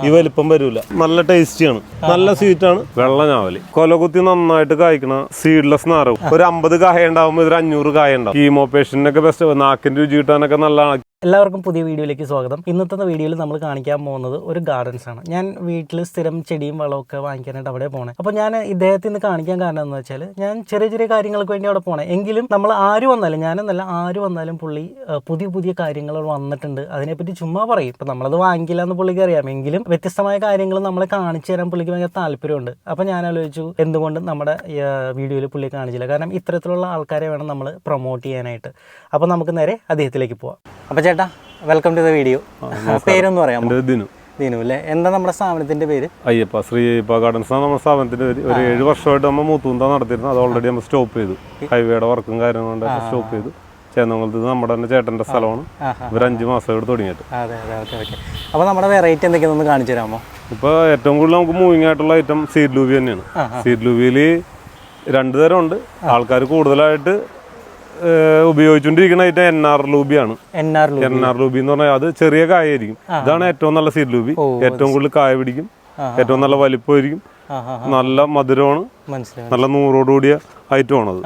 ഈ വലിപ്പം വരൂല. നല്ല ടേസ്റ്റിയാണ്, നല്ല സ്വീറ്റാണ്. വെള്ള ഞാവല് കൊലകുത്തി നന്നായിട്ട് കായ്ക്കണ സീഡ്ലെസ് നാരവും. ഒരു 50 കായ ഉണ്ടാവുമ്പോൾ ഒരു 500 കായ ഉണ്ടാവും. Chemo പേഷ്യന്റിനൊക്കെ best. നാക്കിന്റെ രുചി കിട്ടാനൊക്കെ നല്ലതാണ്. എല്ലാവർക്കും പുതിയ വീഡിയോയിലേക്ക് സ്വാഗതം. ഇന്നത്തെ വീഡിയോയിൽ നമ്മൾ കാണിക്കാൻ പോകുന്നത് ഒരു ഗാർഡൻസ് ആണ്. ഞാൻ വീട്ടിൽ സ്ഥിരം ചെടിയും വളമൊക്കെ വാങ്ങിക്കാനായിട്ട് അവിടെ പോണേ. അപ്പോൾ ഞാൻ ഇദ്ദേഹത്തിൽ നിന്ന് കാണിക്കാൻ കാരണം എന്ന് വെച്ചാൽ ഞാൻ ചെറിയ ചെറിയ കാര്യങ്ങൾക്ക് വേണ്ടി അവിടെ പോണേ. എങ്കിലും നമ്മൾ ആര് വന്നാലും, ഞാനെന്നല്ല ആര് വന്നാലും പുള്ളി പുതിയ കാര്യങ്ങൾ വന്നിട്ടുണ്ട്. അതിനെപ്പറ്റി ചുമ്മാ പറയും. ഇപ്പം നമ്മളത് വാങ്ങിക്കില്ല എന്ന് പുള്ളിക്ക് അറിയാം. എങ്കിലും വ്യത്യസ്തമായ കാര്യങ്ങൾ നമ്മളെ കാണിച്ചു തരാൻ പുള്ളിക്ക് ഭയങ്കര താല്പര്യമുണ്ട്. അപ്പോൾ ഞാൻ ആലോചിച്ചു എന്തുകൊണ്ട് നമ്മുടെ വീഡിയോയിൽ പുള്ളിയെ കാണിച്ചില്ല. കാരണം ഇത്തരത്തിലുള്ള ആൾക്കാരെ വേണം നമ്മൾ പ്രൊമോട്ട് ചെയ്യാനായിട്ട്. അപ്പോൾ നമുക്ക് നേരെ അദ്ദേഹത്തിലേക്ക് പോവാം. അപ്പോൾ ചേട്ടാ, വെൽക്കം ടു ദ വീഡിയോ. പേരൊന്ന് പറയാം. ദിനു അല്ലേ? എന്താ നമ്മുടെ സ്ഥാപനത്തിന്റെ പേര്? അയ്യപ്പ ശ്രീ അയ്യപ്പ ഗാർഡൻസ് ആണ് നമ്മുടെ സ്ഥാപനത്തിന്റെ പേര്. ഒരു 7 വർഷമായിട്ട് നമ്മൾ മൂത്തൂന്ത നടത്തിയിരുന്നു. അത് ഓൾറെഡി നമ്മൾ സ്റ്റോപ്പ് ചെയ്തു. ഹൈവേയുടെ വർക്കും കാര്യങ്ങളും സ്റ്റോപ്പ് ചെയ്തു. ചേന്നകുളത്ത് നമ്മുടെ തന്നെ ചേട്ടന്റെ സ്ഥലമാണ്. ഒരു 5 മാസമായിട്ട് തുടങ്ങിയിട്ട്. അതെ അതെ, ഓക്കെ ഓക്കെ. അപ്പോൾ നമ്മുടെ വെറൈറ്റി എന്തൊക്കെയാണെന്ന് കാണിച്ചു തരാമോ? ഇപ്പോൾ ഏറ്റവും കൂടുതൽ നമുക്ക് മൂവിങ് ആയിട്ടുള്ള ഐറ്റം സീഡ് ലൂബി തന്നെയാണ്. സീഡ് ലൂബിയിൽ 2 തരം ഉണ്ട്. ആൾക്കാർ കൂടുതലായിട്ട് ഉപയോഗിച്ചുകൊണ്ടിരിക്കുന്ന ഐറ്റം NR ലൂബിയാണ്. NR ലൂബി എന്ന് പറഞ്ഞാൽ അത് ചെറിയ കായായിരിക്കും. ഇതാണ് ഏറ്റവും നല്ല സീഡ് ലൂബി. ഏറ്റവും കൂടുതൽ കായ പിടിക്കും, ഏറ്റവും നല്ല വലിപ്പമായിരിക്കും, നല്ല മധുരമാണ്, നല്ല 100ഓടുകൂടിയ ഐറ്റമാണത്.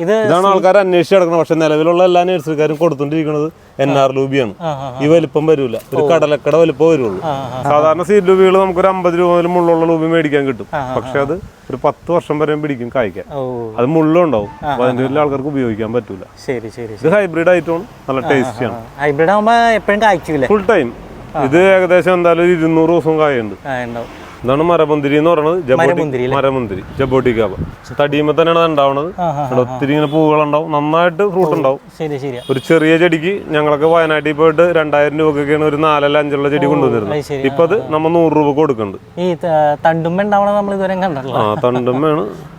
ഇതാണ് ആൾക്കാർ അന്വേഷിച്ച് കിടക്കുന്നത്. പക്ഷെ നിലവിലുള്ള എല്ലാ നഴ്സറിക്കാരും കൊടുത്തോണ്ടിരിക്കുന്നത് NR ലൂബിയാണ്. ഈ വലിപ്പം വരൂല, ഒരു കടലക്കട വലിപ്പം വരുള്ളൂ. സാധാരണ സീഡ് ലൂബികൾ നമുക്കൊരു 50 രൂപ മുതൽ മുള്ളുള്ള ലൂബി മേടിക്കാൻ കിട്ടും. പക്ഷെ അത് ഒരു 10 വർഷം വരെ പിടിക്കും കായ്ക്കാൻ. അത് മുള്ളുണ്ടാവും. അപ്പൊ അതിന്റെ വലിയ ആൾക്കാർക്ക് ഉപയോഗിക്കാൻ പറ്റൂല. ഇത് ഹൈബ്രിഡ് ഐറ്റമാണ്, നല്ല ടേസ്റ്റിയാണ്. ഹൈബ്രിഡ് ആകുമ്പോൾ എപ്പോഴും കായ്ക്കൂല, ഫുൾ ടൈം. ഇത് ഏകദേശം എന്തായാലും 200 ദിവസം കായുണ്ട്. ഇതാണ് മരമുന്തിരി എന്ന് പറയുന്നത്. മരമുന്തിരി ജബോട്ടിക്കാബ തടിയുമ്പോ തന്നെയാണ് അത് ഉണ്ടാവുന്നത്. ഒത്തിരി ഇങ്ങനെ പൂവുകളുണ്ടാവും, നന്നായിട്ട് ഫ്രൂട്ട് ഉണ്ടാവും. ഒരു ചെറിയ ചെടിക്ക് ഞങ്ങളൊക്കെ വയനാട്ടിൽ പോയിട്ട് 2000 രൂപക്കൊക്കെയാണ് ഒരു 4 അല്ല 5 ചെടി കൊണ്ടുവന്നിരുന്നത്. ഇപ്പൊ അത് നമ്മൾ 100 രൂപ കൊടുക്കുന്നുണ്ട്. തണ്ടുമ്മയാണ്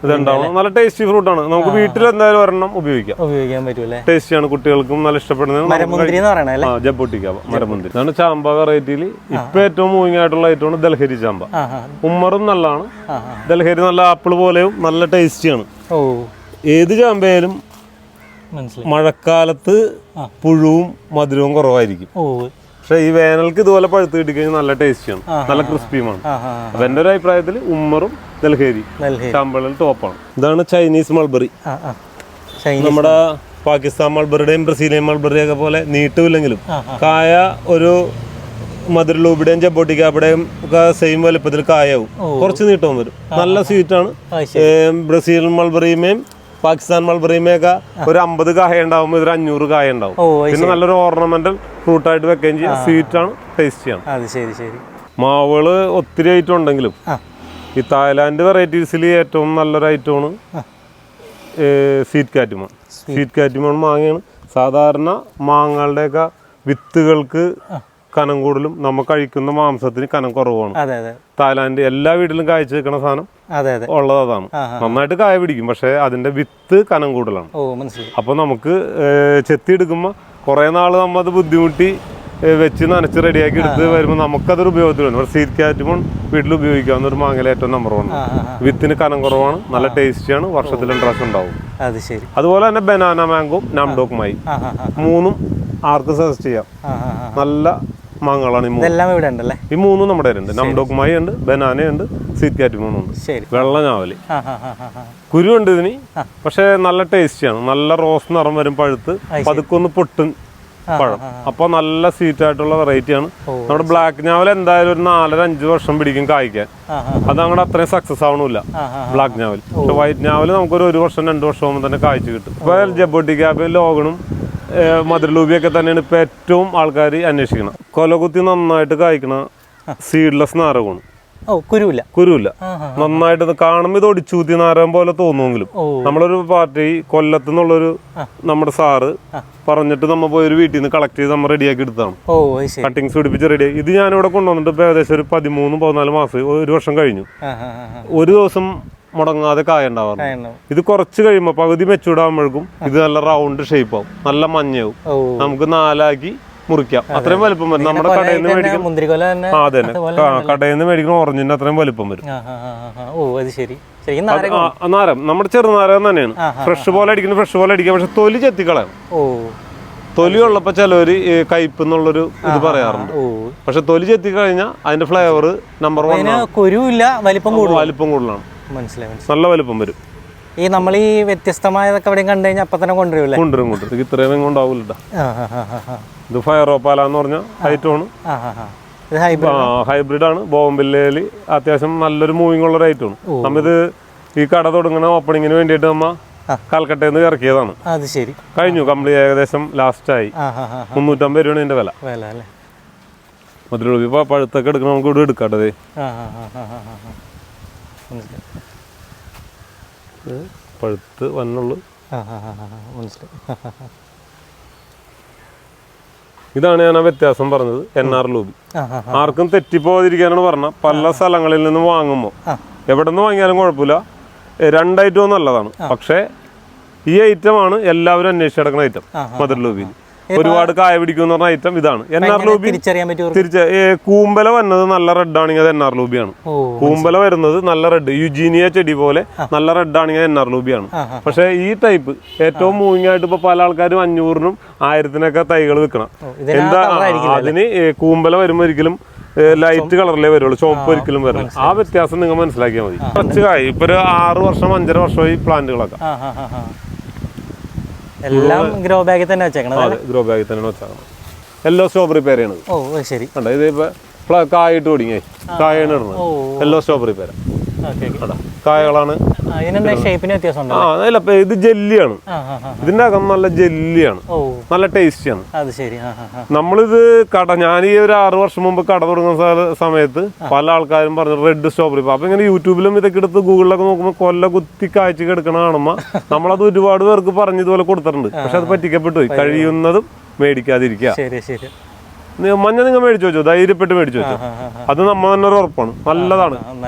ഇത് ഉണ്ടാവണം. നല്ല ടേസ്റ്റി ഫ്രൂട്ടാണ്. നമുക്ക് വീട്ടിൽ എന്തായാലും ഒരെണ്ണം ഉപയോഗിക്കാൻ പറ്റും. ടേസ്റ്റിയാണ്, കുട്ടികൾക്കും നല്ല ഇഷ്ടപ്പെടുന്നത്. ജബോട്ടിക്കാബ മരമുന്തിരി ഇതാണ്. ചാമ്പ വെറൈറ്റിയിൽ ഇപ്പൊ ഏറ്റവും മൂവിങ് ആയിട്ടുള്ള ഐറ്റമാണ് ദൽഹരി ചാമ്പ. ഉമ്മറും നല്ലതാണ്. ദൽഹരി നല്ല ആപ്പിൾ പോലെയും നല്ല ടേസ്റ്റിയാണ്. ഏത് ചാമ്പയായാലും മഴക്കാലത്ത് പുഴുവും മധുരവും കുറവായിരിക്കും. പക്ഷെ ഈ വേനൽക്ക് ഇതുപോലെ പഴുത്ത് കിട്ടിക്കഴിഞ്ഞാൽ നല്ല ടേസ്റ്റിയാണ്, നല്ല ക്രിസ്പിയുമാണ്. അപ്പൊ എന്റെ ഒരു അഭിപ്രായത്തിൽ ഉമ്മറും ദൽഹരി ചാമ്പകളിൽ ടോപ്പാണ്. ഇതാണ് ചൈനീസ് മൾബറി. നമ്മുടെ പാകിസ്ഥാൻ മൾബറിയുടെയും ബ്രസീലിയൻ മൾബറിയൊക്കെ പോലെ നീട്ടുമില്ലെങ്കിലും കായ ഒരു മധുര ലൂബിയുടെയും ജബോട്ടിക്കാബിയുടെയും ഒക്കെ സെയിം വലുപ്പത്തിൽ കായാവും. കുറച്ച് നീട്ടവും വരും. നല്ല സ്വീറ്റാണ്. ബ്രസീൽ മൾബറിയുമേയും പാകിസ്ഥാൻ മൾബറിയുമേയൊക്കെ ഒരു 50 കായ ഉണ്ടാവുമ്പോൾ ഒരു 500 കായ ഉണ്ടാവും. പിന്നെ നല്ലൊരു ഓർണമെന്റൽ ഫ്രൂട്ടായിട്ട് വെക്കുകയും ചെയ്യാം. സ്വീറ്റാണ്, ടേസ്റ്റിയാണ്. മാവുകള് ഒത്തിരി ഐറ്റം ഉണ്ടെങ്കിലും ഈ തായ്ലാന്റ് വെറൈറ്റീസിൽ ഏറ്റവും നല്ലൊരു ഐറ്റമാണ് സ്വീറ്റ് കാറ്റുമോൺ. സ്വീറ്റ് കാറ്റുമോൺ മാങ്ങയാണ്. സാധാരണ മാങ്ങകളുടെയൊക്കെ വിത്തുകൾക്ക് കനം കൂടുതലും നമ്മൾ കഴിക്കുന്ന മാംസത്തിന് കനം കുറവാണ്. തായ്ലാന്റ് എല്ലാ വീട്ടിലും കായ്ച്ചു വെക്കുന്ന സാധനം ഉള്ളത് അതാണ്. നന്നായിട്ട് കായ പിടിക്കും, പക്ഷെ അതിന്റെ വിത്ത് കനം കൂടുതലാണ്. അപ്പൊ നമുക്ക് ചെത്തിയെടുക്കുമ്പോ കുറെ നാള് നമ്മ അത് ബുദ്ധിമുട്ടി വെച്ച് നനച്ച് റെഡിയാക്കി എടുത്ത് വരുമ്പോൾ നമുക്കതൊരു ഉപയോഗത്തിൽ വരും. സീഡ് കാറ്റുമോൺ വീട്ടിൽ ഉപയോഗിക്കാവുന്ന ഒരു മാങ്ങയിലെ ഏറ്റവും നമ്പർ 1. വിത്തിന് കനം കുറവാണ്, നല്ല ടേസ്റ്റിയാണ്, വർഷത്തിൽ 2 പ്രാവശ്യം ഉണ്ടാവും. അതുപോലെ തന്നെ ബനാന മാംഗോ നാംഡോക് മായി 3ഉം ആർക്ക് സജസ്റ്റ് ചെയ്യാം. നല്ല മാങ്ങകളാണ് ഈ 3ഉം നമ്മുടെ ഉണ്ട്. നാംഡോക് മായി ഉണ്ട്, ബനാന ഉണ്ട്, സീഡ് കാറ്റുമോൺ ഉണ്ട്. വെള്ള ഞാവല് കുരു ഉണ്ട് ഇതിന്, പക്ഷെ നല്ല ടേസ്റ്റിയാണ്. നല്ല റോസ് നിറം വരും പഴുത്ത്, പതുക്കൊന്ന് പൊട്ടും പഴം. അപ്പൊ നല്ല സ്വീറ്റ് ആയിട്ടുള്ള വെറൈറ്റിയാണ്. നമ്മുടെ ബ്ലാക്ക് ഞാവൽ എന്തായാലും ഒരു 4-5 വർഷം പിടിക്കും കായ്ക്കാൻ. അത് അങ്ങോട്ട് അത്രയും സക്സസ് ആവണില്ല ബ്ലാക്ക് ഞാവൽ. പക്ഷെ വൈറ്റ് ഞാവൽ നമുക്കൊരു 1 വർഷം 2 വർഷം ആകുമ്പോൾ തന്നെ കായ്ച്ചു കിട്ടും. ഇപ്പൊ ജബോട്ടിക്കാബയും ലോഗണും മധുര ലൂബിയൊക്കെ തന്നെയാണ് ഇപ്പൊ ഏറ്റവും ആൾക്കാർ അന്വേഷിക്കണം. കൊലകുത്തി നന്നായിട്ട് കായ്ക്കണ സീഡ്ലെസ് നാരകമാണ്. കുരുവില്ല. നന്നായിട്ട് കാണുമ്പോൾ ഇത് ഒടിച്ചൂത്തി നാരകം പോലെ തോന്നുമെങ്കിലും നമ്മളൊരു പാർട്ടി കൊല്ലത്ത് നിന്നുള്ളൊരു നമ്മുടെ സാറ് പറഞ്ഞിട്ട് നമ്മ പോയി ഒരു വീട്ടിൽ നിന്ന് കളക്ട് ചെയ്ത് നമ്മൾ റെഡിയാക്കി എടുത്താണ്. കട്ടിങ്സ് പിടിപ്പിച്ച് റെഡിയാക്കി. ഇത് ഞാനിവിടെ കൊണ്ടുവന്നിട്ട് ഇപ്പൊ ഏകദേശം ഒരു 13-14 മാസം, 1 വർഷം കഴിഞ്ഞു. ഒരു ദിവസം മുടങ്ങാതെ കായ ഉണ്ടാവാറുണ്ട്. ഇത് കുറച്ച് കഴിയുമ്പോൾ പകുതി മെച്ചൂടാകുമ്പോഴേക്കും ഇത് നല്ല റൗണ്ട് ഷേപ്പ് ആവും, നല്ല മഞ്ഞയാവും. നമുക്ക് 4ആക്കി മുറിക്കാം. അത്രയും വലിപ്പം വരും. നമ്മുടെ കടയിൽ നിന്ന് മേടിക്കുന്ന അതെ കടയിൽ നിന്ന് മേടിക്കുന്ന ഓറഞ്ചിന്റെ അത്രയും വലിപ്പം വരും. നാരം നമ്മുടെ ചെറുനാരകം തന്നെയാണ്. ഫ്രഷ് പോലെ അടിക്കുന്നത് ഫ്രഷ് പോലെ അടിക്കാം, പക്ഷെ തൊലി ചെത്തിക്കളയാം. തൊലി ഉള്ളപ്പോ ചിലവര് കയ്പ് എന്നുള്ളൊരു ഇത് പറയാറുണ്ട്. പക്ഷെ തൊലി ചെത്തി കഴിഞ്ഞാൽ അതിന്റെ ഫ്ലേവർ നമ്പർ 1 കുരുവില്ല, വലിപ്പം കൂടുതലാണ്. മനസ്സിലായി, നല്ല വലിപ്പം വരും. ഈ നമ്മൾ ഈ വ്യത്യസ്തമായതൊക്കെ എവിടെയും കണ്ടു കഴിഞ്ഞാൽ അപ്പൊ തന്നെ കൊണ്ടുവരുമല്ലേ? കൊണ്ടുവരും. ഇത്രയും കൊണ്ടാവില്ല. ഇത് ഫയറോപ്പാല എന്ന് പറഞ്ഞ ഐറ്റമാണ്. ഹൈബ്രിഡ് ആണ്. ബോംബില്ലയിൽ അത്യാവശ്യം നല്ലൊരു മൂവിങ് ഉള്ള ഒരു ഐറ്റമാണ്. നമ്മിത് ഈ കട തുടങ്ങുന്ന ഓപ്പണിങ്ങിന് വേണ്ടിയിട്ട് നമ്മ കൽക്കട്ടയിൽ നിന്ന് ഇറക്കിയതാണ്. അത് ശരി. കഴിഞ്ഞു, കംപ്ലീറ്റ് ഏകദേശം ലാസ്റ്റായി. 350 രൂപയാണ് ഇതിന്റെ വില. മധുരൂപി പഴുത്തൊക്കെ എടുക്കണം, നമുക്ക് ഇവിടെ എടുക്കാട്ടതേ. പഴുത്ത് വന്നുള്ളു. ഇതാണ് ഞാൻ ആ വ്യത്യാസം പറഞ്ഞത്. NR ലൂബി ആർക്കും തെറ്റിപ്പോതിരിക്കാനാണ് പറഞ്ഞ. പല സ്ഥലങ്ങളിൽ നിന്ന് വാങ്ങുമ്പോൾ എവിടെ നിന്ന് വാങ്ങിയാലും കുഴപ്പമില്ല, 2 ഐറ്റവും നല്ലതാണ്. പക്ഷേ ഈ ഐറ്റമാണ് എല്ലാവരും അന്വേഷിച്ചെടുക്കുന്ന ഐറ്റം. മദർ ലൂബിയിൽ ഒരുപാട് കായ പിടിക്കുന്ന പറഞ്ഞ ഐറ്റം ഇതാണ്. NR ലൂബി കൂമ്പല വന്നത് നല്ല റെഡ് ആണെങ്കിൽ അത് NR ലൂബിയാണ്. കൂമ്പല വരുന്നത് നല്ല റെഡ്, യുജീനിയ ചെടി പോലെ നല്ല റെഡ് ആണെങ്കിൽ NR ലൂബിയാണ്. പക്ഷെ ഈ ടൈപ്പ് ഏറ്റവും മൂവിങ് ആയിട്ട് ഇപ്പൊ പല ആൾക്കാരും 500-നും 1000-നൊക്കെ തൈകൾ വിൽക്കണം. എന്താ അതിന് കൂമ്പല വരുമ്പോ ഒരിക്കലും ലൈറ്റ് കളറിലേ വരുള്ളൂ, ചുവപ്പ് ഒരിക്കലും വരില്ല. ആ വ്യത്യാസം നിങ്ങൾ മനസ്സിലാക്കിയാൽ മതി. കുറച്ച് കായ് ഇപ്പൊ ഒരു 6 വർഷം 5.5 വർഷമായി പ്ലാന്റുകളൊക്കെ. എല്ലാം ഗ്രോ ബാഗിൽ തന്നെ വെച്ചേക്കണം. അതെ, ഗ്രോ ബാഗിൽ തന്നെ വെച്ചേക്കണം. Yellow strawberry പേരയാണ്. ഓ ശരി. ഇത് ഇപ്പൊ കായിട്ട് തുടങ്ങി, കായാണ് ഇടുന്നത്. യെല്ലോ സ്ട്രോബെറി പേര കായകളാണ്. ഇത് ജെല്ലിയാണ്. ഇതിന്റെ അകം നല്ല ജെല്ലിയാണ്, നല്ല ടേസ്റ്റിയാണ്. നമ്മളിത് ഞാൻ ഈ ഒരു 6 വർഷം മുമ്പ് കട തുടങ്ങുന്ന സമയത്ത് പല ആൾക്കാരും പറഞ്ഞു റെഡ് സ്ട്രോബെറി. അപ്പൊ ഇങ്ങനെ യൂട്യൂബിലും ഇതൊക്കെ എടുത്ത് ഗൂഗിളിലൊക്കെ നോക്കുമ്പോൾ കൊല്ല കുത്തി കാഴ്ചക്ക് എടുക്കണ കാണുമ്പോ നമ്മളത് ഒരുപാട് പേർക്ക് പറഞ്ഞ് ഇതുപോലെ കൊടുത്തിട്ടുണ്ട്. പക്ഷെ അത് പറ്റിക്കപ്പെട്ടു പോയി. കഴിയുന്നതും മേടിക്കാതിരിക്കുക. മഞ്ഞ നിങ്ങൾ മേടിച്ചു വെച്ചോ, ധൈര്യപ്പെട്ട് മേടിച്ചു വെച്ചോ. അത് നമ്മ തന്നെ ഒരു ഉറപ്പാണ്, നല്ലതാണ്.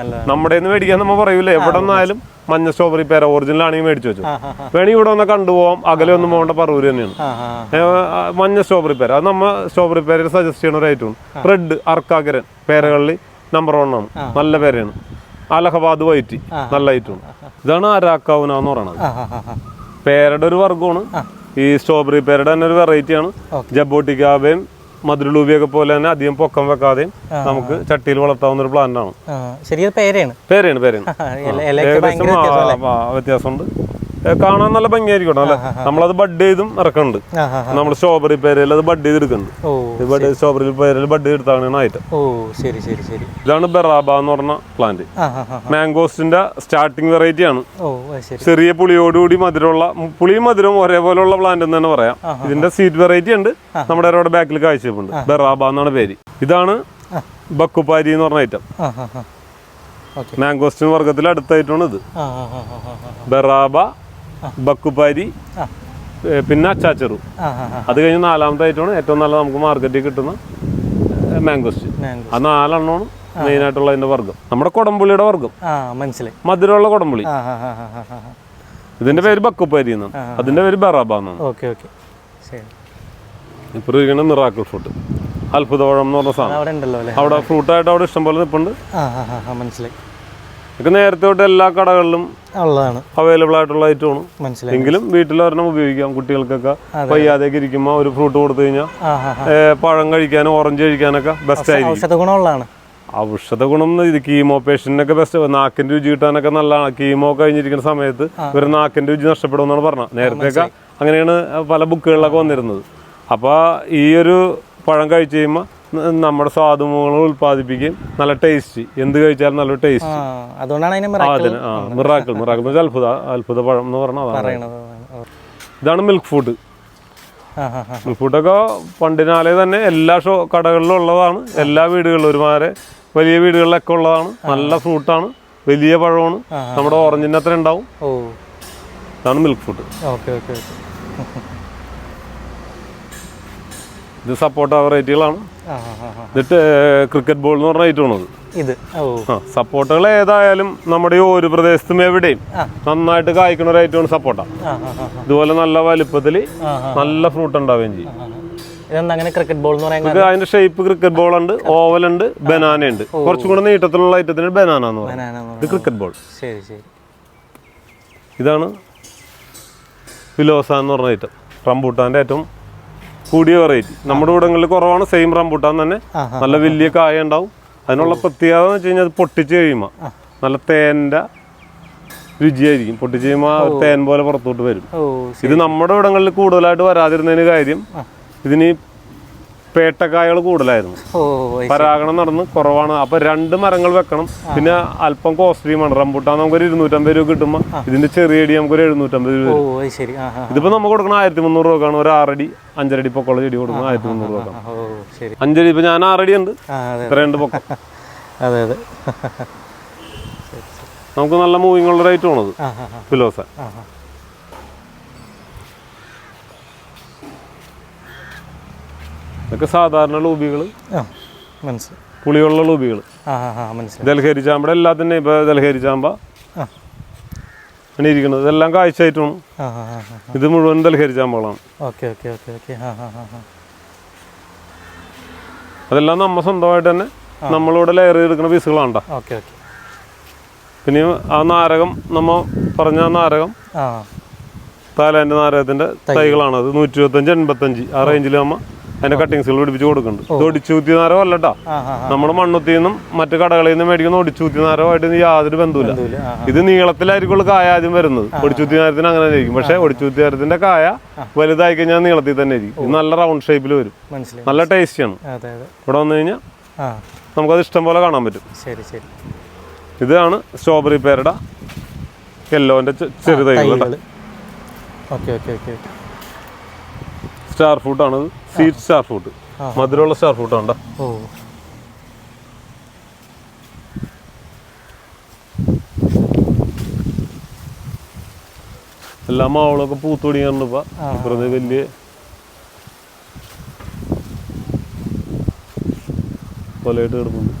നമ്മുടെ മേടിക്കാൻ നമ്മ പറയൂലേ, എവിടെ നിന്നായാലും മഞ്ഞ സ്ട്രോബെറി പേര ഒറിജിനൽ ആണെങ്കിൽ മേടിച്ചു വെച്ചു. വേണമെങ്കിൽ ഇവിടെ വന്നാൽ കണ്ടുപോകാം, അകലെ ഒന്നും പോകേണ്ട പറവൂര് തന്നെയാണ്. മഞ്ഞ സ്ട്രോബെറി പേര അത് നമ്മ സ്ട്രോബെറി പേര സജസ്റ്റ് ചെയ്യുന്ന ഒരു ഐറ്റമാണ്. റെഡ് അർക്കാകരൻ പേരകളിൽ നമ്പർ 1 ആണ്, നല്ല പേരയാണ്. അലഹബാദ് വൈറ്റ് നല്ല ഐറ്റമാണ്. ഇതാണ് അരാക്കൗന എന്ന് പറയുന്നത്. പേരയുടെ ഒരു വർഗ്ഗമാണ്. ഈ സ്ട്രോബെറി പേരയുടെ തന്നെ ഒരു വെറൈറ്റിയാണ്. ജബോട്ടിക്കാബയും മധുരലൂബിയൊക്കെ പോലെ തന്നെ അധികം പൊക്കം വെക്കാതെയും നമുക്ക് ചട്ടിയിൽ വളർത്താവുന്ന ഒരു പ്ലാന്റ് ആണ്. പേരയാണ്. ഏകദേശം വ്യത്യാസമുണ്ട്. കാണാൻ നല്ല ഭംഗിയായിരിക്കും അല്ലെ. നമ്മളത് ബഡ് ചെയ്തും ഇറക്കുന്നുണ്ട്. നമ്മൾ സ്ട്രോബെറി പേരയിൽ അത് ബഡ് ചെയ്തെടുക്കുന്നുണ്ട്. സ്ട്രോബെറി പേരയിൽ ബഡ് ചെയ്തെടുത്താണ് ഐറ്റം. ഇതാണ് ബെറാബ എന്ന് പറഞ്ഞ പ്ലാന്റ്. മാംഗോസ്റ്റിന്റെ സ്റ്റാർട്ടിംഗ് വെറൈറ്റി ആണ്. ചെറിയ പുളിയോടുകൂടി മധുരമുള്ള, പുളിയും മധുരവും ഒരേപോലെയുള്ള പ്ലാന്റ് എന്ന് തന്നെ പറയാം. ഇതിന്റെ സീഡ് വെറൈറ്റി ഉണ്ട്, നമ്മുടെ അവിടെ ബാക്കിൽ കാഴ്ചയുണ്ട്. ബെറാബ എന്നാണ് പേര്. ഇതാണ് ബക്കുപാരി എന്ന് പറഞ്ഞ ഐറ്റം. മാംഗോസ്റ്റിൻ വർഗത്തിൽ അടുത്തായിട്ടാണ് ഇത്. ബെറാബ, ബക്കുപാരി, പിന്നെ അച്ചാച്ചെറു. അത് കഴിഞ്ഞ് 4ാമത്തെ ഐറ്റമാണ് ഏറ്റവും നല്ല നമുക്ക് മാർക്കറ്റിൽ കിട്ടുന്ന മാംഗോസ്റ്റിൻ. അത് 4 എണ്ണമാണ് മെയിൻ ആയിട്ടുള്ള അതിന്റെ വർഗം. നമ്മുടെ കൊടംപുളിയുടെ വർഗം, മധുരമുള്ള കൊടംപുളി. ഇതിന്റെ പേര് ബക്കുപാരി എന്നാണ്, അതിന്റെ പേര് ബെറാബ എന്നാണ്. ഇപ്പൊ ഇരിക്കുന്ന മിറാക്കിൾ ഫ്രൂട്ട്, അത്ഭുതപഴം എന്ന് പറഞ്ഞ സാധനം അവിടെ ഫ്രൂട്ടായിട്ട് അവിടെ ഇഷ്ടംപോലെ നിൽപ്പുണ്ട്. ഇതൊക്കെ നേരത്തെ തൊട്ട് എല്ലാ കടകളിലും അവൈലബിൾ ആയിട്ടുള്ള ഐറ്റമാണ്. എങ്കിലും വീട്ടിലൊരെണ്ണം ഉപയോഗിക്കാം. കുട്ടികൾക്കൊക്കെ വയ്യാതെയൊക്കെ ഇരിക്കുമ്പോൾ ഒരു ഫ്രൂട്ട് കൊടുത്തു കഴിഞ്ഞാൽ പഴം കഴിക്കാനും ഓറഞ്ച് കഴിക്കാനൊക്കെ ബെസ്റ്റ് ആയിരിക്കും. ഔഷധ ഗുണം ഇത് കീമോ പേഷ്യന്റിനൊക്കെ ബെസ്റ്റ്. നാക്കിന്റെ രുചി കിട്ടാനൊക്കെ നല്ലതാണ്. കീമോ കഴിഞ്ഞിരിക്കുന്ന സമയത്ത് ഇവർ നാക്കിന്റെ രുചി നഷ്ടപ്പെടുമെന്നാണ് പറഞ്ഞത്. നേരത്തെയൊക്കെ അങ്ങനെയാണ് പല ബുക്കുകളിലൊക്കെ വന്നിരുന്നത്. അപ്പോൾ ഈ ഒരു പഴം കഴിച്ചു കഴിയുമ്പോൾ നമ്മുടെ സ്വാദുമുഖങ്ങൾ ഉൽപ്പാദിപ്പിക്കുകയും നല്ല ടേസ്റ്റ്, എന്ത് കഴിച്ചാലും നല്ലൊരു ടേസ്റ്റ്. മിറാക്കിൾ അത്ഭുത പഴം എന്ന് പറഞ്ഞാൽ ഇതാണ് മിൽക്ക് ഫുഡ്. മിൽക്ക് ഫുഡൊക്കെ പണ്ടിനാലെ തന്നെ എല്ലാ കടകളിലും ഉള്ളതാണ്. എല്ലാ വീടുകളിലും ഒരുമാതിരി വലിയ വീടുകളിലൊക്കെ ഉള്ളതാണ്. നല്ല ഫ്രൂട്ടാണ്, വലിയ പഴമാണ്. നമ്മുടെ ഓറഞ്ചിൻ്റെ അത്ര ഉണ്ടാവും. ഇതാണ് മിൽക്ക് ഫുഡ്. ഇത് സപ്പോർട്ട വെറൈറ്റികളാണ്. ഇത് ക്രിക്കറ്റ് ബോൾ എന്ന് പറഞ്ഞ ഐറ്റമാണത്. സപ്പോർട്ടകൾ ഏതായാലും നമ്മുടെ ഈ ഒരു പ്രദേശത്തും എവിടെയും നന്നായിട്ട് കായ്ക്കുന്ന ഒരു ഐറ്റമാണ് സപ്പോർട്ട. ഇതുപോലെ നല്ല വലിപ്പത്തിൽ നല്ല ഫ്രൂട്ട് ഉണ്ടാവുകയും ചെയ്യും. അതിന്റെ ഷേപ്പ് ക്രിക്കറ്റ് ബോൾ ഉണ്ട്, ഓവൽ ഉണ്ട്, ബനാന ഉണ്ട്. കുറച്ചും കൂടെ നീട്ടത്തിലുള്ള ഐറ്റത്തിന് ബനാന എന്ന് പറയുന്നത്. ഇത് ക്രിക്കറ്റ് ബോൾ. ഇതാണ് ഫിലോസ എന്ന് പറഞ്ഞ ഐറ്റം. റംബൂട്ടാന്റെ ഏറ്റവും കൂടിയ വെറൈറ്റി. നമ്മുടെ ഇവിടങ്ങളിൽ കുറവാണ്. സെയിം റംബൂട്ടാൻ തന്നെ നല്ല വലിയ കായ ഉണ്ടാവും. അതിനുള്ള പ്രത്യേകത എന്ന് വെച്ച് കഴിഞ്ഞാൽ അത് പൊട്ടിച്ച് കഴിയുമ്പോൾ നല്ല തേൻ്റെ രുചിയായിരിക്കും. പൊട്ടിച്ച് കഴിയുമ്പോൾ തേൻ പോലെ പുറത്തോട്ട് വരും. ഇത് നമ്മുടെ ഇവിടങ്ങളിൽ കൂടുതലായിട്ട് വരാതിരുന്നതിന് കാര്യം ഇതിന് പേട്ടക്കായകൾ കൂടുതലായിരുന്നു. പരാഗണം നടന്ന് കുറവാണ്. അപ്പൊ 2 മരങ്ങൾ വെക്കണം. പിന്നെ അല്പം കോസ്റ്റ്ലിയുമാണ്. റംബൂട്ടാൻ നമുക്കൊരു 250 രൂപ കിട്ടുമ്പോൾ ഇതിന്റെ ചെറിയ അടി നമുക്കൊരു 750 രൂപ. ഇതിപ്പോ നമുക്ക് കൊടുക്കണം 1300 രൂപക്കാണ്. ഒരു 6 അടി 5 അടി പൊക്കമുള്ള ചെടി കൊടുക്കുന്നത് 1300 രൂപക്കാണ്. 5 അടി. ഇപ്പൊ ഞാൻ 6 അടി ഉണ്ട്. ഇത്രയുണ്ട് പൊക്കം. നമുക്ക് നല്ല മൂവിങ് ഉള്ള റേറ്റ് ആണത് ഫിലോസ. ഇതൊക്കെ സാധാരണ ലൂബികൾ, പുളിയുള്ള ലൂബികൾ. ദൽഹരി ചാമ്പയുടെ എല്ലാത്തിൻ്റെ ഇപ്പൊ ദൽഹരി ചാമ്പ അങ്ങനെ ഇരിക്കുന്നത് ഇതെല്ലാം കാഴ്ചയായിട്ടാണ്. ഇത് മുഴുവൻ ദൽഹരി ചാമ്പകളാണ്. അതെല്ലാം നമ്മ സ്വന്തമായിട്ട് തന്നെ നമ്മളിവിടെ ലെയർ ചെയ്തെടുക്കുന്ന പീസുകളാണ്. പിന്നെ ആ നാരകം നമ്മ പറഞ്ഞ നാരകം തായ്ലാൻഡ് നാരകത്തിന്റെ തൈകളാണത്. 125-85 ആ റേഞ്ചിൽ നമ്മ അതിന്റെ കട്ടിങ്സുകൾ പിടിപ്പിച്ച് കൊടുക്കുന്നുണ്ട്. ഇത് ഒടിച്ചൂത്തിയ നാരകം അല്ലട്ടാ. നമ്മുടെ മണ്ണുത്തിൽ നിന്നും മറ്റു കടകളിൽ നിന്നും മേടിക്കുന്ന ഒടിച്ചൂത്തിയ നാരകമായിട്ട് യാതൊരു ബന്ധമില്ല. ഇത് നീളത്തിലായിരിക്കും കായ ആദ്യം വരുന്നത്. ഒടിച്ചൂത്തിയ നാരത്തിന് അങ്ങനെ ആയിരിക്കും. പക്ഷെ ഒടിച്ചൂത്തിയ നാരത്തിന്റെ കായ വലുതായി കഴിഞ്ഞാൽ നീളത്തിൽ തന്നെ ആയിരിക്കും. ഇത് നല്ല റൗണ്ട് ഷേപ്പിൽ വരും. നല്ല ടേസ്റ്റിയാണ്. ഇവിടെ വന്നു കഴിഞ്ഞാൽ നമുക്കത് ഇഷ്ടം പോലെ കാണാൻ പറ്റും. ഇതാണ് സ്ട്രോബെറി പേരയുടെ യെല്ലോന്റെ ചെറു തൈകൾ. സ്റ്റാർ ഫ്രൂട്ട് ആണ്. സീഡ് സ്റ്റാർ ഫ്രൂട്ട്, മധുരമുള്ള സ്റ്റാർ ഫ്രൂട്ട് ആണ്. എല്ലാ മാവുകളൊക്കെ പൂത്തൊടിയാറുണ്ട്. ഇപ്പൊ വെറുതെ വലിയ കൊലയിട്ട് കിടക്കുന്നുണ്ട്.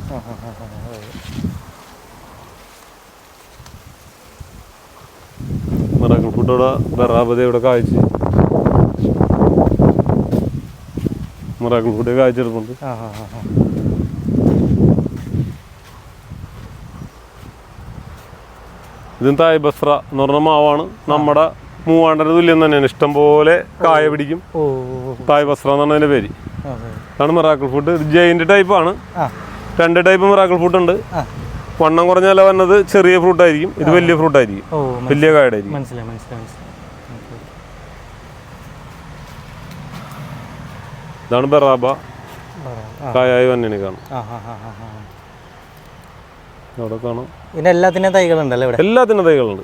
മിറാക്കിൾ ഫ്രൂട്ട് ഇവിടെ ബറാബത ഇവിടെ കാഴ്ച. മിറാക്കിൾ ഫ്രൂട്ട് കാഴ്ചെടുക്കുന്നുണ്ട്. ഇതും തായ് ബസ്ര എന്ന് പറഞ്ഞ മാവാണ്. നമ്മുടെ മൂവാണ്ടര തുല്യം തന്നെയാണ്. ഇഷ്ടം പോലെ കായ പിടിക്കും. തായ് ബസ്ര എന്നാണ് അതിന്റെ പേര്. അതാണ് മിറാക്കിൾ ഫ്രൂട്ട്. ഇത് ജയിന്റ് ടൈപ്പാണ്. 2 ടൈപ്പ് മിറാക്കിൾ ഫ്രൂട്ട് ഉണ്ട്. വണ്ണം കുറഞ്ഞാൽ വന്നത് ചെറിയ ഫ്രൂട്ട് ആയിരിക്കും. ഇത് വലിയ ഫ്രൂട്ട് ആയിരിക്കും. വലിയ കായുടെ ആയിരിക്കും. ഇതാണ് ബറാബ. കായായി വന്നെ കാണും. അവിടെ കാണാം. എല്ലാത്തിനും തൈകളുണ്ടല്ലോ. എല്ലാത്തിനും തൈകളുണ്ട്.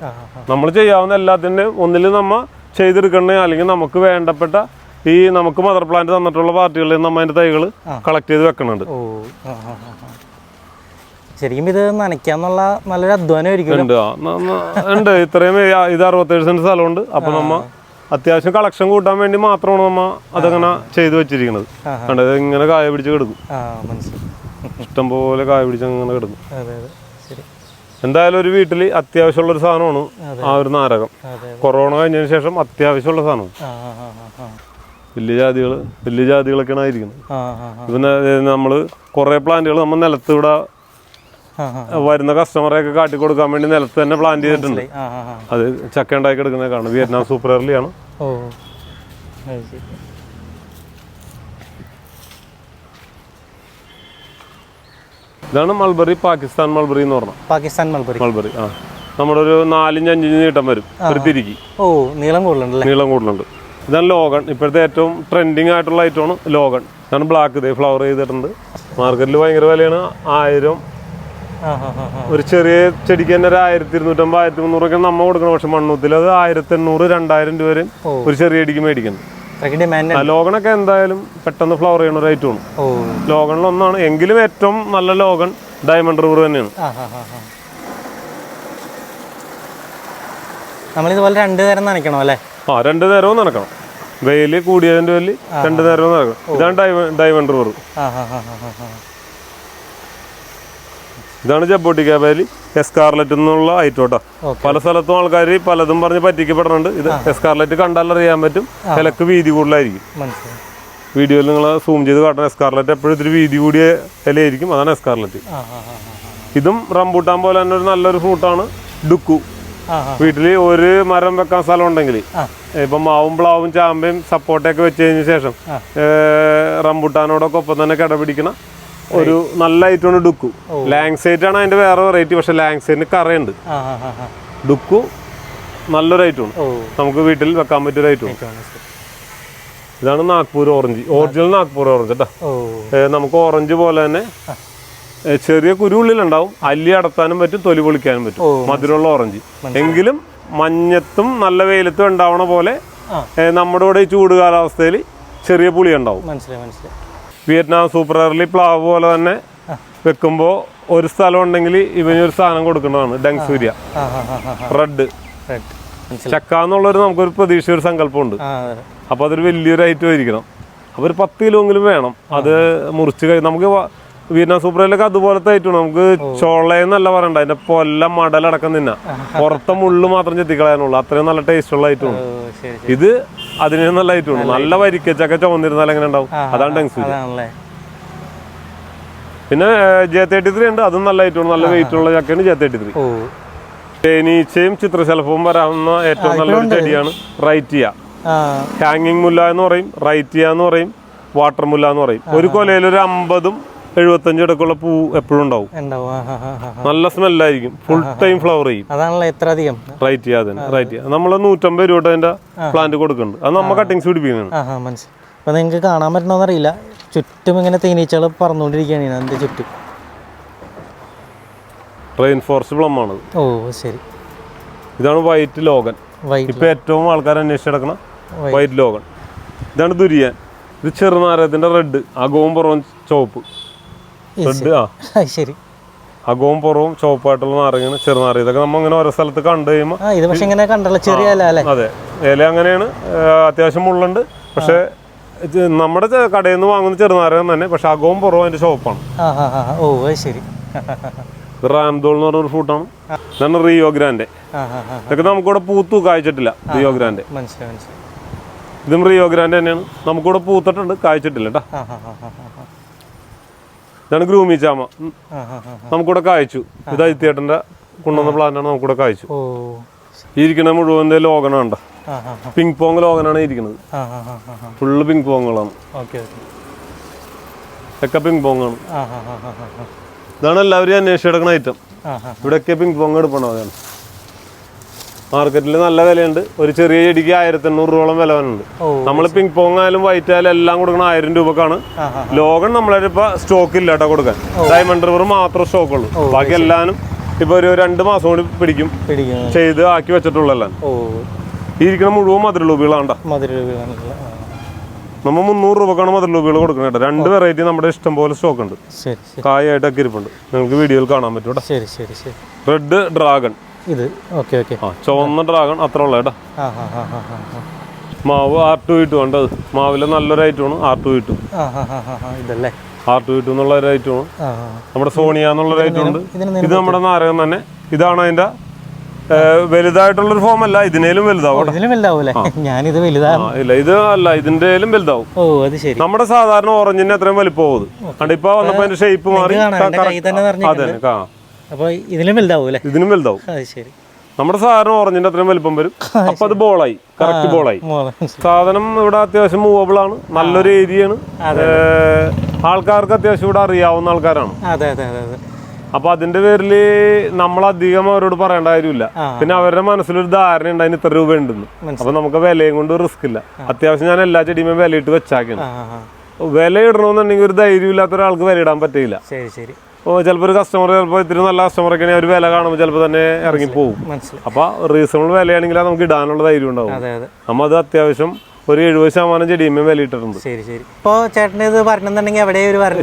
നമ്മൾ ചെയ്യാവുന്ന എല്ലാത്തിൻ്റെയും ഒന്നിൽ നമ്മ ചെയ്തെടുക്കണേ. അല്ലെങ്കിൽ നമുക്ക് വേണ്ടപ്പെട്ട ഈ നമുക്ക് മദർ പ്ലാന്റ് തന്നിട്ടുള്ള പാർട്ടികളിൽ നിന്ന് നമ്മ അതിന്റെ തൈകൾ കളക്ട് ചെയ്ത് വെക്കണുണ്ട്. ശരിക്കും ഇത് നനയ്ക്കാന്നുള്ള നല്ലൊരു അധ്വാനമായിരിക്കും. ഉണ്ട്. ഇത്രയും ഇത് 67 സെന്റ് സ്ഥലമുണ്ട്. അപ്പൊ നമ്മ അത്യാവശ്യം കളക്ഷൻ കൂട്ടാൻ വേണ്ടി മാത്രമാണ് നമ്മ അതങ്ങനെ ചെയ്തു വെച്ചിരിക്കുന്നത്. കണ്ടത് ഇങ്ങനെ കായ പിടിച്ച് കിടക്കും. ഇഷ്ടം പോലെ കായ പിടിച്ച് അങ്ങനെ കിടക്കും. എന്തായാലും ഒരു വീട്ടിൽ അത്യാവശ്യമുള്ളൊരു സാധനമാണ് ആ ഒരു നാരകം. കൊറോണ കഴിഞ്ഞതിന് ശേഷം അത്യാവശ്യമുള്ള സാധനമാണ്. വലിയ ജാതികളൊക്കെയാണ് ആയിരിക്കുന്നത്. പിന്നെ നമ്മള് കുറെ പ്ലാന്റുകൾ നമ്മൾ നിലത്ത് ഇവിടെ വരുന്ന കസ്റ്റമറെയൊക്കെ കാട്ടി കൊടുക്കാൻ വേണ്ടി നിലത്ത് തന്നെ പ്ലാന്റ് ചെയ്തിട്ടുണ്ട്. അത് ചക്ക ഉണ്ടാക്കി എടുക്കുന്നത് കാണും. വിയറ്റ്നാം സൂപ്പർ എർലിയാണ്. ഇതാണ് മൾബറി. പാകിസ്ഥാൻ മൾബറി എന്ന് പറഞ്ഞാൽ പാകിസ്ഥാൻ മൾബറി. നമ്മുടെ ഒരു 4-5 ഇഞ്ച് നീട്ടം വരും ഒരു തിരികി. നീളം കൂടുതലുണ്ട്. ഇതാണ് ലോഗൺ. ഇപ്പോഴത്തെ ഏറ്റവും ട്രെൻഡിങ് ആയിട്ടുള്ള ഐറ്റമാണ് ലോഗൺ. ഇതാണ് ബ്ലാക്ക്. ഇതേ ഫ്ലവർ ചെയ്തിട്ടുണ്ട്. മാർക്കറ്റിൽ ഭയങ്കര വിലയാണ്. 1000 ഒരു ചെറിയ ചെടിക്ക് തന്നെ ഒരു 1250-1300 ഒക്കെ നമ്മ കൊടുക്കണം. പക്ഷെ മണ്ണൂത്തിൽ അത് 1800-2000 രൂപ വരെയും ഒരു ചെറിയ ചെടിക്ക് മേടിക്കുന്നത്. ലോഗണൊക്കെ എന്തായാലും പെട്ടെന്ന് ഫ്ലവർ ചെയ്യുന്ന ഒരു ഐറ്റമാണ്. ലോഗണിൽ ഒന്നാണ്. എങ്കിലും ഏറ്റവും നല്ല ലോഗൺ ഡയമണ്ട് റിവർ തന്നെയാണ്. നമ്മളിതുപോലെ 2 നേരം നനയ്ക്കണോ അല്ലേ? 2 നേരവും നനക്കണം. വെയില് കൂടിയതിന്റെ പേരിൽ 2 നേരവും നനക്കണം. ഇതാണ് ഡയമണ്ട് റിവർ. ഇതാണ് ജബോട്ടിക്ക വാലി. എസ്കാർലറ്റ് എന്നുള്ള ഐറ്റോട്ടാ. പല സ്ഥലത്തും ആൾക്കാർ പലതും പറഞ്ഞ് പറ്റിക്കപ്പെടുന്നുണ്ട്. ഇത് എസ്കാർലറ്റ് കണ്ടാൽ അറിയാൻ പറ്റും. ഇലക്ക് വീതി കൂടുതലായിരിക്കും. വീഡിയോയിൽ നിങ്ങൾ സൂം ചെയ്ത് കാട്ടണം. എസ്കാർലറ്റ് എപ്പോഴും ഇത്തിരി വീതി കൂടിയ ഇലയായിരിക്കും. അതാണ് എസ്കാർലറ്റ്. ഇതും റംബൂട്ടാൻ പോലെ തന്നെ ഒരു നല്ലൊരു ഫ്രൂട്ടാണ് ഡുക്കു. വീട്ടില് ഒരു മരം വെക്കാൻ സ്ഥലം ഉണ്ടെങ്കിൽ ഇപ്പൊ മാവും പ്ലാവും ചാമ്പയും സപ്പോർട്ടൊക്കെ വെച്ച് കഴിഞ്ഞ ശേഷം റംബുട്ടാനോടൊക്കെ ഒപ്പം തന്നെ കിടപിടിക്കണ ഒരു നല്ല ഐറ്റമാണ് ഡുക്കു. ലാങ്സൈറ്റ് ആണ് അതിന്റെ വേറെ വെറൈറ്റി. പക്ഷെ ലാങ്സൈറ്റിന് കറയുണ്ട്. ഡുക്കു നല്ലൊരു ഐറ്റമാണ്, നമുക്ക് വീട്ടിൽ വെക്കാൻ പറ്റിയൊരു ഐറ്റമാണ്. ഇതാണ് Nagpur orange, original Nagpur orange കേട്ടോ. നമുക്ക് ഓറഞ്ച് പോലെ തന്നെ ചെറിയ കുരുള്ളിലുണ്ടാവും, അല്ലി അടത്താനും പറ്റും, തൊലി പൊളിക്കാനും പറ്റും. മധുരമുള്ള ഓറഞ്ച് എങ്കിലും മഞ്ഞത്തും നല്ല വെയിലത്തും ഉണ്ടാവണ പോലെ നമ്മുടെ ഇവിടെ ഈ ചൂട് കാലാവസ്ഥയിൽ ചെറിയ പുളി ഉണ്ടാവും. വിയറ്റ്നാം സൂപ്പർ എയർലി പ്ലാവ് പോലെ തന്നെ വെക്കുമ്പോൾ ഒരു സ്ഥലം ഉണ്ടെങ്കിൽ ഇവനൊരു സാധനം കൊടുക്കുന്നതാണ് ഡങ് സൂര്യ റെഡ് ചക്ക എന്നുള്ളൊരു നമുക്കൊരു പ്രതീക്ഷ, ഒരു സങ്കല്പമുണ്ട്. അപ്പൊ അതൊരു വലിയൊരു ഐറ്റം ആയിരിക്കണം. അപ്പൊ ഒരു 10 കിലോങ്കിലും വേണം അത് മുറിച്ച് നമുക്ക്. വിയറ്റ്നാം സൂപ്പറിലൊക്കെ അതുപോലത്തെ ഐറ്റമാണ്. നമുക്ക് ചോളയെന്നല്ല പറയണ്ട, അതിന്റെ പൊല്ല മടലടക്കം തിന്ന, പുറത്തെ മുള്ളു മാത്രം ചെത്തിക്കളയാനുള്ളൂ. അത്രയും നല്ല ടേസ്റ്റ് ഉള്ള ഐറ്റമാണ് ഇത്. അതിന് നല്ല ഐറ്റമാണ്. നല്ല വരിക്കച്ചൊക്കെ ചുവന്നിരുന്നാൽ എങ്ങനെ ഉണ്ടാവും, അതാണ് ഡങ് സൂര്യ. പിന്നെ J33 ഉണ്ട്, അതും നല്ല ഐറ്റമാണ്. നല്ല വെയിറ്റ് ഉള്ള ചക്കയാണ് J33. തേനീച്ചയും ചിത്രശലഭവും വരാവുന്ന ഏറ്റവും നല്ലൊരു ചെടിയാണ് റൈറ്റിയ. ഹാങ്ങിങ് മുല്ല എന്ന് പറയും, റൈറ്റിയ എന്ന് പറയും, വാട്ടർ മുല്ല എന്ന് പറയും. ഒരു കൊലയിൽ ഒരു 50-75 ഇടക്കുള്ള പൂ എപ്പോഴും ഉണ്ടാവും. നല്ല സ്മെല്ലായിരിക്കും, ഫുൾ ടൈം ഫ്ലവർ ചെയ്യും. റൈറ്റിയ റൈറ്റിയ നമ്മൾ 150 രൂപ അതിന്റെ പ്ലാന്റ് കൊടുക്കുന്നുണ്ട്. അത് നമ്മ കട്ടിങ്സ് പിടിപ്പിക്കുന്നതാണ്. അപ്പൊ നിങ്ങൾക്ക് കാണാൻ പറ്റണമെന്നറിയില്ല, ചുറ്റും ഇങ്ങനെ തേനീച്ചകൾ പറന്നുകൊണ്ടിരിക്കുകയാണ് അതിന്റെ ചുറ്റും. റെയിൻ ഫോറസ്റ്റ് പ്ലം ആണ്. ഓ ശരി. ഇതാണ് വൈറ്റ് ലോഗൻ. ഇപ്പൊ ഏറ്റവും ആൾക്കാർ അന്വേഷിച്ചെടുക്കണ വൈറ്റ് ലോഗൻ. ഇതാണ് ദുരിയാൻ. ഇത് ചെറുനാരകത്തിന്റെ റെഡ്, അകവും പുറവും ചുവപ്പ്. റെഡ് ശരി. അകവും പുറവും ചുവപ്പായിട്ടുള്ള നാരങ്ങയാണ് ചെറുനാരക. ഇതൊക്കെ നമ്മ ഇങ്ങനെ ഓരോ സ്ഥലത്ത് കണ്ടു കഴിയുമ്പോൾ അതെ ഇല അങ്ങനെയാണ്. അത്യാവശ്യം മുള്ളുണ്ട്. പക്ഷെ നമ്മുടെ കടയിൽ നിന്ന് വാങ്ങുന്ന ചെറുനാരകം തന്നെ, പക്ഷെ അകവും പുറവും അതിന്റെ ചുവപ്പാണ്. ഓ ശരി. റാംദോൾ എന്ന് പറഞ്ഞൊരു ഫ്രൂട്ടാണ്. ഇതാണ് റിയോ ഗ്രാൻഡെ. ഇതൊക്കെ നമുക്കിവിടെ പൂത്തു കായ്ച്ചിട്ടില്ല. റിയോ ഗ്രാൻഡെ, ഇതും റിയോ ഗ്രാൻഡെ തന്നെയാണ്. നമുക്കിവിടെ പൂത്തിട്ടുണ്ട്, കായ്ച്ചിട്ടില്ല കേട്ടോ. ഇതാണ് ഗ്രൂമി ചാമ, നമുക്കിവിടെ കായ്ച്ചു. ഇത് അജിത്തേട്ടന്റെ കൊണ്ടുവന്ന പ്ലാന്റാണ്, നമുക്കിവിടെ കായ്ച്ചു. ഇരിക്കണ മുഴുവൻ ലോഗനാണ്. പിങ് പോങ് ലോഗനാണ് ഇരിക്കുന്നത്. ഫുള്ള് പിങ് പോങ്ങുകളാണ്, ഒക്കെ പിങ് പോങ് ആണ്. ഇതാണ് എല്ലാവരും അന്വേഷിച്ചെടുക്കുന്ന ഐറ്റം. ഇവിടെയൊക്കെ പിങ് പോങ് എടുപ്പണതാണ്. മാർക്കറ്റിൽ നല്ല വിലയുണ്ട്. ഒരു ചെറിയ ചെടിക്ക് 1800 രൂപയോളം വില വരുന്നുണ്ട്. നമ്മൾ പിങ് പോങ് ആയാലും വൈറ്റ് ആയാലും എല്ലാം കൊടുക്കണം 1000 രൂപക്കാണ്. ലോഗൺ നമ്മളെ ഇപ്പൊ സ്റ്റോക്ക് ഇല്ല കേട്ടോ കൊടുക്കാൻ. ഡയമണ്ട് റിവർ മാത്രം സ്റ്റോക്ക് ഉള്ളൂ. ബാക്കി എല്ലാനും ഇപ്പൊ ഒരു 2 മാസം കൂടി പിടിക്കും ചെയ്ത് ആക്കി വെച്ചിട്ടുള്ളതെല്ലാം. ഇരിക്കുന്ന മുഴുവൻ മധുരലൂപികളാണ്ട. നമ്മൾ 300 രൂപക്കാണ് മധുരലൂപികൾ കൊടുക്കുന്നത് കേട്ടോ. 2 വെറൈറ്റി നമ്മുടെ ഇഷ്ടം പോലെ സ്റ്റോക്ക് ഉണ്ട്. കായായിട്ടൊക്കെ ഇരിപ്പുണ്ട്, നിങ്ങൾക്ക് വീഡിയോയിൽ കാണാൻ പറ്റും കേട്ടോ. റെഡ് ഡ്രാഗൺ, ഇത് ചുവന്ന ഡ്രാഗൺ അത്ര ഉള്ള കേട്ടോ. മാവ് R2E2 ഉണ്ട്. അത് മാവിലെ നല്ലൊരു ഐറ്റമാണ് R2E2. R2E2 എന്നുള്ള ഒരു ഐറ്റമാണ്. നമ്മുടെ സോണിയ എന്നുള്ള ഒരു ഐറ്റം ഉണ്ട്. ഇത് നമ്മുടെ നാരകം തന്നെ. ഇതാണ് അതിന്റെ വലുതായിട്ടുള്ളൊരു ഫോം അല്ല, ഇതിനേലും വലുതാവും. ഇല്ല ഇത് അല്ല, ഇതിന്റെയും വലുതാവും. നമ്മുടെ സാധാരണ ഓറഞ്ചിന് അത്രയും വലിപ്പം. ഇപ്പൊ വന്നപ്പോ അതിന്റെ ഷേപ്പ് മാറി. ഇതിനും വലുതാവും. നമ്മുടെ സാധാരണ ഓറഞ്ചിന്റെ അത്രയും വലിപ്പം വരും. അപ്പൊ അത് ബോളായി, കറക്റ്റ് ബോളായി. സാധനം ഇവിടെ അത്യാവശ്യം മൂവബിൾ ആണ്. നല്ലൊരു ഏരിയയാണ്. ആൾക്കാർക്ക് അത്യാവശ്യം ഇവിടെ അറിയാവുന്ന ആൾക്കാരാണ്. അപ്പൊ അതിന്റെ പേരില് നമ്മളധികം അവരോട് പറയേണ്ട കാര്യമില്ല. പിന്നെ അവരുടെ മനസ്സിലൊരു ധാരണ ഉണ്ട് അതിന് ഇത്ര രൂപ ഉണ്ടെന്ന്. അപ്പൊ നമുക്ക് വിലയും കൊണ്ട് റിസ്ക് ഇല്ല. അത്യാവശ്യം ഞാൻ എല്ലാ ചെടിയുമേ വിലയിട്ട് വെച്ചാക്കണം. വില ഇടണമെന്നുണ്ടെങ്കിൽ ഒരു ധൈര്യം ഇല്ലാത്ത ഒരാൾക്ക് വില ഇടാൻ പറ്റില്ല. ചിലപ്പോൾ ഒരു കസ്റ്റമർ ചിലപ്പോൾ ഇത്തിരി നല്ല കസ്റ്റമറൊക്കെ അവർ വില കാണുമ്പോൾ ചിലപ്പോൾ തന്നെ ഇറങ്ങി പോകും. അപ്പൊ റീസണബിൾ വിലയാണെങ്കിൽ നമുക്ക് ഇടാനുള്ള ധൈര്യം ഉണ്ടാവും. നമ്മ അത് അത്യാവശ്യം ഒരു 70% ചെടിയുമേ വില ഇട്ടിട്ടുണ്ട്.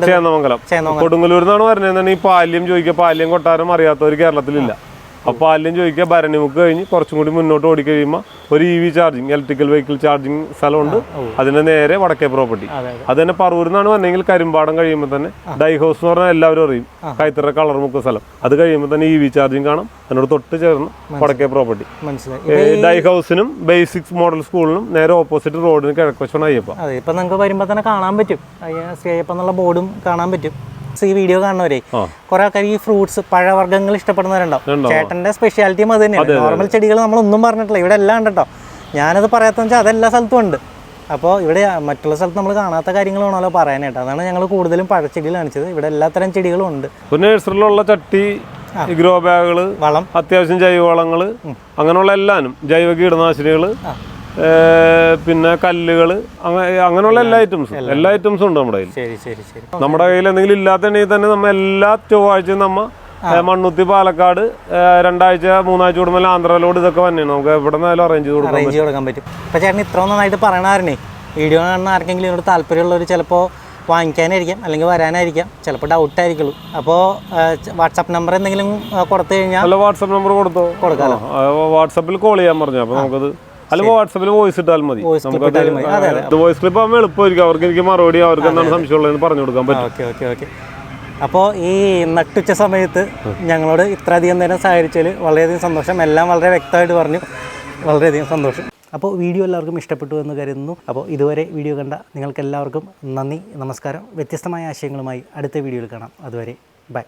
ചേന്നമംഗലം കൊടുങ്ങല്ലൂരിൽ നിന്നാണ് വരുന്നതെന്നുണ്ടെങ്കിൽ പാല്യം ചോദിക്കുക. പാല്യം കൊട്ടാരം അറിയാത്തവർ കേരളത്തിലില്ല. അപ്പോൾ പാല്യം ചോദിക്കുക. ഭരണിമുക്ക് കഴിഞ്ഞ് കുറച്ചും കൂടി മുന്നോട്ട് ഓടിക്കഴിയുമ്പോൾ ഒരു EV charging, electrical vehicle charging സ്ഥലമുണ്ട്. അതിന്റെ നേരെ വടക്കേ പ്രോപ്പർട്ടി. അത് തന്നെ പറവൂരിൽ നിന്നാണ് വന്നെങ്കിൽ കരിമ്പാടം കഴിയുമ്പോൾ തന്നെ ഡൈ ഹൗസ് എന്ന് പറഞ്ഞാൽ എല്ലാവരും അറിയും. കൈത്തറ കളർ മുക്ക് സ്ഥലം. അത് കഴിയുമ്പോൾ തന്നെ EV ചാർജിങ് കാണാം. അതിനോട് തൊട്ട് ചേർന്ന് വടക്കേ പ്രോപ്പർട്ടി. ഡൈ ഹൗസിനും ബേസിക്സ് മോഡൽ സ്കൂളിനും നേരെ ഓപ്പോസിറ്റ് റോഡിന് കിഴക്കുവശമാണ് അയ്യപ്പ. ഇപ്പൊ നമുക്ക് വരുമ്പോൾ തന്നെ കാണാൻ പറ്റും, അയ്യപ്പ എന്നുള്ള ബോർഡും കാണാൻ പറ്റും. ഈ വീഡിയോ കാണുന്നവരെ കുറെ ആൾക്കാർ ഈ ഫ്രൂട്ട്സ് പഴവർഗ്ഗങ്ങൾ ഇഷ്ടപ്പെടുന്നവരുണ്ടാവും. ചേട്ടന്റെ സ്പെഷ്യാലിറ്റിയും അത് തന്നെയാണ്. നോർമൽ ചെടികൾ നമ്മളൊന്നും പറഞ്ഞിട്ടില്ല, ഇവിടെ എല്ലാം ഉണ്ട് കേട്ടോ. ഞാനത് പറയാത്തതെന്ന് വെച്ചാൽ അതെല്ലാ സ്ഥലത്തും ഉണ്ട്. അപ്പോൾ ഇവിടെ മറ്റുള്ള സ്ഥലത്ത് നമ്മൾ കാണാത്ത കാര്യങ്ങൾ വേണമല്ലോ പറയാനായിട്ട്. അതാണ് ഞങ്ങൾ കൂടുതലും പഴച്ചെടികൾ കാണിച്ചത്. ഇവിടെ എല്ലാത്തരം ചെടികളും ഉണ്ട്. നഴ്സറിയിലുള്ള ചട്ടി, ഗ്രോ ബാഗുകള്, വളം, അത്യാവശ്യം ജൈവവളങ്ങള്, അങ്ങനെയുള്ള എല്ലാനും ജൈവ കീടനാശിനികള്, പിന്നെ കല്ലുകള്, അങ്ങനെയുള്ള എല്ലാ ഐറ്റംസും ഉണ്ട് നമ്മുടെ കയ്യിൽ. നമ്മുടെ കയ്യിൽ എന്തെങ്കിലും ഇല്ലാത്തുണ്ടെങ്കിൽ തന്നെ നമ്മ എല്ലാ ചൊവ്വാഴ്ചയും നമ്മ മണ്ണുത്തി, പാലക്കാട് 2 ആഴ്ച 3 ആഴ്ച കൂടുമ്പോൾ ആന്ധ്രയിലോട് ഇതൊക്കെ വന്നെ നമുക്ക് എവിടെ നിന്നാലും അറേഞ്ച് കൊടുക്കാൻ പറ്റും. ഇപ്പൊ ചേട്ടൻ ഇത്ര നന്നായിട്ട് പറയണായിരുന്നേ, വീഡിയോ കാണുന്ന ആർക്കെങ്കിലും ഇതിനോട് താല്പര്യമുള്ളവർ ചിലപ്പോൾ വാങ്ങിക്കാനായിരിക്കാം, അല്ലെങ്കിൽ വരാനായിരിക്കാം, ചിലപ്പോൾ ഡൗട്ട് ആയിരിക്കുള്ളൂ. അപ്പോൾ വാട്സാപ്പ് നമ്പർ എന്തെങ്കിലും കൊടുത്തു കഴിഞ്ഞാൽ അല്ല, വാട്സാപ്പ് നമ്പർ കൊടുക്കാമല്ലോ. വാട്സാപ്പിൽ കോൾ ചെയ്യാൻ പറഞ്ഞു. അപ്പോൾ നമുക്കത് അല്ലെങ്കിൽ വാട്സാപ്പിൽ വോയിസ് ഇട്ടാൽ മതി. വോയിസ് ക്ലിപ്പ് ആകുമ്പോൾ എളുപ്പമായിരിക്കും. അവർക്ക് എനിക്ക് മറുപടി, അവർക്ക് എന്താണ് സംശയമുള്ളതെന്ന് പറഞ്ഞു കൊടുക്കാൻ പറ്റും. ഓക്കെ. അപ്പോൾ ഈ നട്ടുച്ച സമയത്ത് ഞങ്ങളോട് ഇത്രയധികം നേരം സഹകരിച്ചതിൽ വളരെയധികം സന്തോഷം. എല്ലാം വളരെ വ്യക്തമായിട്ട് പറഞ്ഞു, വളരെയധികം സന്തോഷം. അപ്പോൾ വീഡിയോ എല്ലാവർക്കും ഇഷ്ടപ്പെട്ടു എന്ന് കരുതുന്നു. അപ്പോൾ ഇതുവരെ വീഡിയോ കണ്ട നിങ്ങൾക്ക് എല്ലാവർക്കും നന്ദി, നമസ്കാരം. വ്യത്യസ്തമായ ആശയങ്ങളുമായി അടുത്ത വീഡിയോയിൽ കാണാം. അതുവരെ ബൈ.